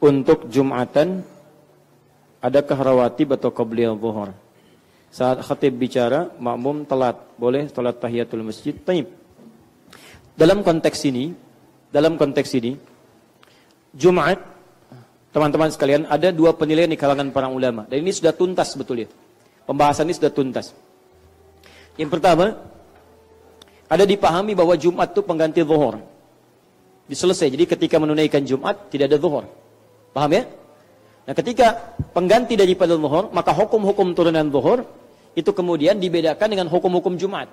Untuk Jumatan, adakah rawatib atau qabliyah zuhur? Saat khatib bicara, makmum telat, boleh salat tahiyatul masjid. Taib. Dalam konteks ini, Jumat, teman-teman sekalian, ada dua penilaian di kalangan para ulama. Dan ini sudah tuntas sebetulnya. Pembahasan ini sudah tuntas. Yang pertama, ada dipahami bahwa Jumat itu pengganti zuhur. Diselesai. Jadi ketika menunaikan Jumat, tidak ada zuhur. Paham ya? Nah, ketika pengganti daripada zuhur, maka hukum-hukum turunan zuhur itu kemudian dibedakan dengan hukum-hukum Jumat.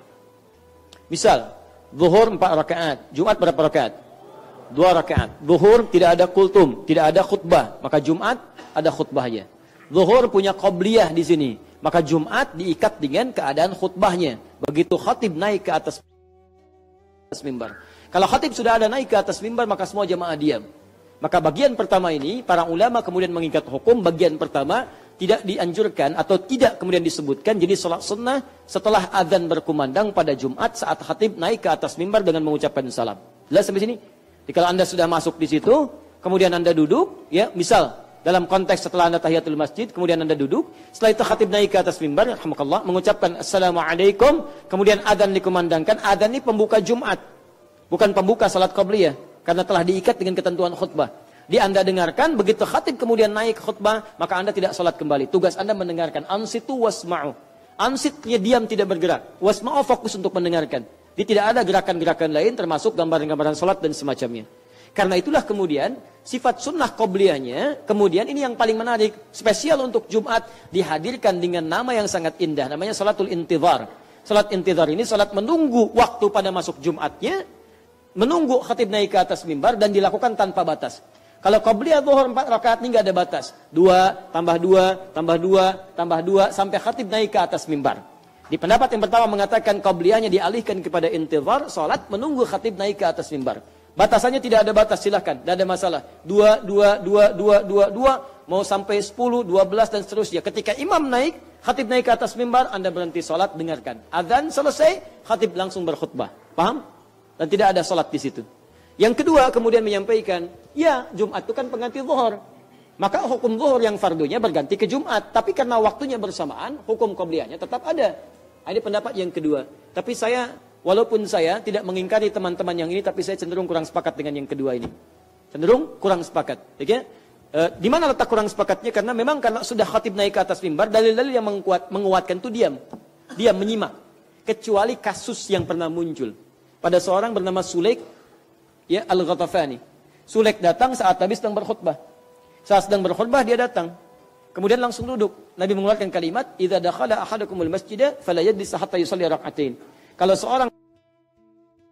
Misal, zuhur 4 rakaat, Jumat berapa rakaat? 2 rakaat. Zuhur tidak ada kultum, tidak ada khutbah, maka Jumat ada khutbahnya. Zuhur punya qabliyah di sini, maka Jumat diikat dengan keadaan khutbahnya. Begitu khatib naik ke atas mimbar. Kalau khatib sudah ada naik ke atas mimbar, maka semua jamaah diam. Maka bagian pertama ini, para ulama kemudian mengikat hukum, bagian pertama tidak dianjurkan atau tidak kemudian disebutkan, jadi salat sunnah setelah azan berkumandang pada Jumat saat khatib naik ke atas mimbar dengan mengucapkan salam. Jelas sampai sini? Jadi kalau Anda sudah masuk di situ, kemudian Anda duduk, ya, misal dalam konteks setelah Anda tahiyatul masjid, kemudian Anda duduk, setelah itu khatib naik ke atas mimbar, alhamdulillah, mengucapkan assalamualaikum, kemudian azan dikumandangkan. Azan ini pembuka Jumat, bukan pembuka salat qabliyah, karena telah diikat dengan ketentuan khutbah. Anda dengarkan, begitu khatib kemudian naik khutbah, maka Anda tidak salat kembali. Tugas Anda mendengarkan. Ansitu wasma'u. Ansitnya diam, tidak bergerak. Wasma'u fokus untuk mendengarkan. Jadi tidak ada gerakan-gerakan lain, termasuk gambaran-gambaran salat dan semacamnya. Karena itulah kemudian, sifat sunnah qobliyahnya, kemudian ini yang paling menarik, spesial untuk Jumat, dihadirkan dengan nama yang sangat indah, namanya salatul intidhar. Salat intidhar ini salat menunggu waktu pada masuk Jumatnya, menunggu khatib naik ke atas mimbar dan dilakukan tanpa batas. Kalau qabliyah zuhur 4 rakaat ini enggak ada batas. 2 tambah 2 tambah 2 tambah 2 sampai khatib naik ke atas mimbar. Di pendapat yang pertama mengatakan qabliyahnya dialihkan kepada intizar, salat menunggu khatib naik ke atas mimbar. Batasannya tidak ada batas, silakan, tidak ada masalah. 2 mau sampai 10, 12 dan seterusnya. Ketika imam naik, khatib naik ke atas mimbar, Anda berhenti salat, dengarkan. Adzan selesai, khatib langsung berkhutbah. Paham? Dan tidak ada salat di situ. Yang kedua kemudian menyampaikan, ya Jumat itu kan pengganti zuhur. Maka hukum zuhur yang fardunya berganti ke Jumat. Tapi karena waktunya bersamaan, hukum qabliyahnya tetap ada. Ada pendapat yang kedua. Tapi walaupun saya tidak mengingkari teman-teman yang ini, tapi saya cenderung kurang sepakat dengan yang kedua ini. Cenderung kurang sepakat. Ya? Di mana letak kurang sepakatnya? Karena memang kalau sudah khatib naik ke atas mimbar, dalil-dalil yang menguatkan itu diam. Diam, menyimak. Kecuali kasus yang pernah muncul. Pada seorang bernama Sulaik, ya, Al-Ghatafani. Sulaik datang saat Nabi sedang berkhutbah. Saat sedang berkhutbah dia datang. Kemudian langsung duduk. Nabi mengeluarkan kalimat, "Idza dakhala ahadukumul masjida fala yajlis hatta yusalli rak'atain." Kalau seorang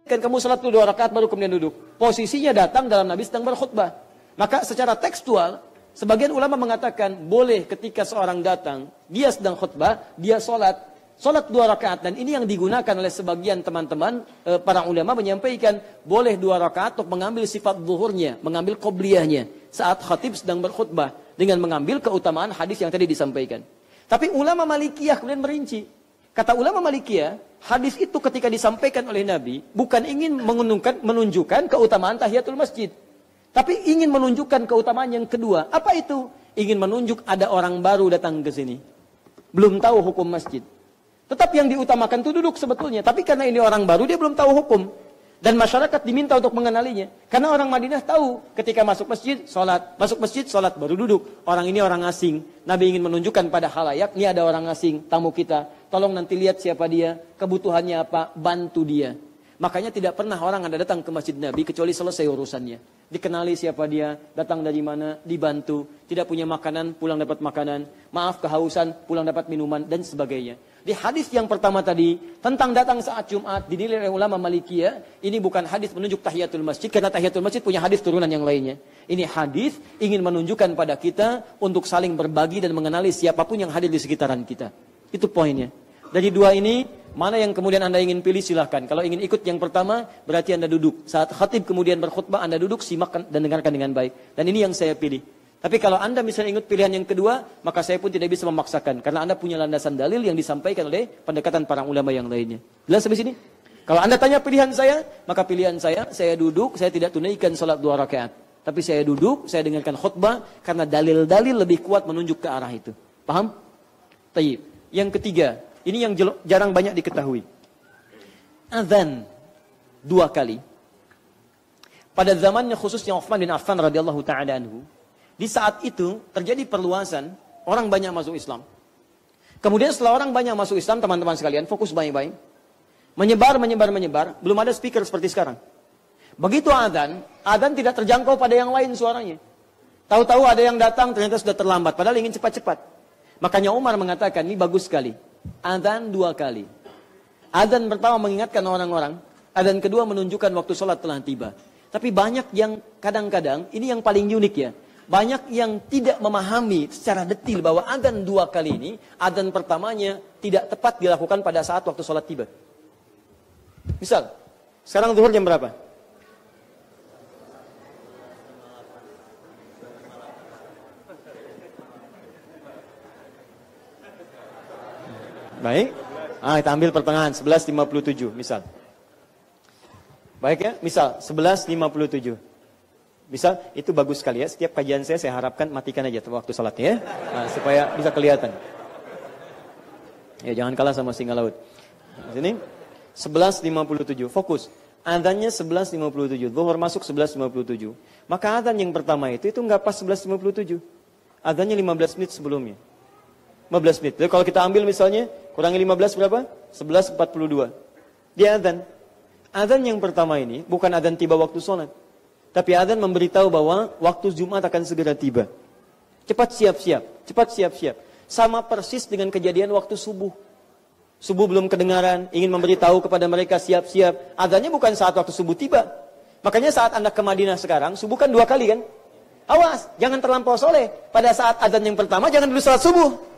kan kamu salat 2 rakaat baru kemudian duduk. Posisinya datang dalam Nabi sedang berkhutbah. Maka secara tekstual, sebagian ulama mengatakan boleh ketika seorang datang, dia sedang khutbah, dia salat 2 rakaat, dan ini yang digunakan oleh sebagian teman-teman para ulama menyampaikan boleh 2 rakaat untuk mengambil sifat zuhurnya, mengambil qobliyahnya saat khatib sedang berkhutbah dengan mengambil keutamaan hadis yang tadi disampaikan. Tapi ulama Malikiyah kemudian merinci. Kata ulama Malikiyah, hadis itu ketika disampaikan oleh Nabi bukan ingin menunjukkan keutamaan tahiyatul masjid, tapi ingin menunjukkan keutamaan yang kedua. Apa itu? Ingin menunjuk ada orang baru datang ke sini, belum tahu hukum masjid. Tetap yang diutamakan itu duduk sebetulnya. Tapi karena ini orang baru, dia belum tahu hukum. Dan masyarakat diminta untuk mengenalinya. Karena orang Madinah tahu ketika masuk masjid, sholat, baru duduk. Orang ini orang asing. Nabi ingin menunjukkan pada khalayak, ini ada orang asing, tamu kita. Tolong nanti lihat siapa dia, kebutuhannya apa, bantu dia. Makanya tidak pernah orang ada datang ke masjid Nabi kecuali selesai urusannya. Dikenali siapa dia, datang dari mana, dibantu. Tidak punya makanan, pulang dapat makanan. Maaf kehausan, pulang dapat minuman, dan sebagainya. Di hadis yang pertama tadi, tentang datang saat Jumat, dinilai oleh ulama Malikiyah, ini bukan hadis menunjuk tahiyatul masjid, karena tahiyatul masjid punya hadis turunan yang lainnya. Ini hadis ingin menunjukkan pada kita untuk saling berbagi dan mengenali siapapun yang hadir di sekitaran kita. Itu poinnya. Dari dua ini, mana yang kemudian Anda ingin pilih silahkan. Kalau ingin ikut yang pertama, berarti Anda duduk. Saat khatib kemudian berkhutbah, Anda duduk, simak dan dengarkan dengan baik. Dan ini yang saya pilih. Tapi kalau Anda misalnya ingat pilihan yang kedua, maka saya pun tidak bisa memaksakan. Karena Anda punya landasan dalil yang disampaikan oleh pendekatan para ulama yang lainnya. Jelas sampai sini? Kalau Anda tanya pilihan saya, maka pilihan saya duduk, saya tidak tunaikan salat 2 rakaat. Tapi saya duduk, saya dengarkan khutbah karena dalil-dalil lebih kuat menunjuk ke arah itu. Paham? Tayyib. Yang ketiga, ini yang jarang banyak diketahui. Azan 2 kali. Pada zamannya khususnya Utsman bin Affan radhiyallahu taala anhu, di saat itu terjadi perluasan, orang banyak masuk Islam. Kemudian setelah orang banyak masuk Islam, teman-teman sekalian, fokus baik-baik. Menyebar, belum ada speaker seperti sekarang. Begitu azan tidak terjangkau pada yang lain suaranya. Tahu-tahu ada yang datang, ternyata sudah terlambat, padahal ingin cepat-cepat. Makanya Umar mengatakan, ini bagus sekali. Azan 2 kali. Azan pertama mengingatkan orang-orang, azan kedua menunjukkan waktu sholat telah tiba. Tapi banyak yang kadang-kadang, ini yang paling unik ya. Banyak yang tidak memahami secara detil bahwa azan 2 kali ini, azan pertamanya tidak tepat dilakukan pada saat waktu sholat tiba. Misal, sekarang zuhur jam berapa? Baik. Kita ambil pertengahan, 11.57 misal. Baik ya, misal 11.57. Misal, itu bagus sekali ya. Setiap kajian saya harapkan matikan aja waktu salat ya. Supaya bisa kelihatan. Ya, jangan kalah sama singa laut. Sini, 11.57. Fokus. Adzannya 11.57. Zuhur masuk 11.57. Maka adzan yang pertama itu enggak pas 11.57. Adzannya 15 menit sebelumnya. 15 menit. Jadi kalau kita ambil misalnya, kurangi 15 berapa? 11.42. Dia adzan. Adzan yang pertama ini bukan adzan tiba waktu sholat. Tapi adzan memberitahu bahwa waktu Jumat akan segera tiba. Cepat siap-siap. Sama persis dengan kejadian waktu subuh. Subuh belum kedengaran, ingin memberitahu kepada mereka siap-siap. Adzannya bukan saat waktu subuh tiba. Makanya saat Anda ke Madinah sekarang, subuh kan 2 kali kan? Awas, jangan terlampau soleh. Pada saat adzan yang pertama, jangan dulu salat subuh.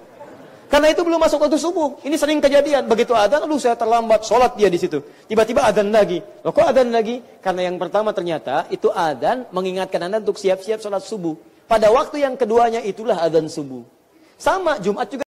Karena itu belum masuk waktu subuh. Ini sering kejadian. Begitu adzan, saya terlambat. Sholat dia di situ. Tiba-tiba adzan lagi. Loh kok adzan lagi? Karena yang pertama ternyata itu adzan mengingatkan Anda untuk siap-siap sholat subuh. Pada waktu yang keduanya itulah adzan subuh. Sama, Jumat juga.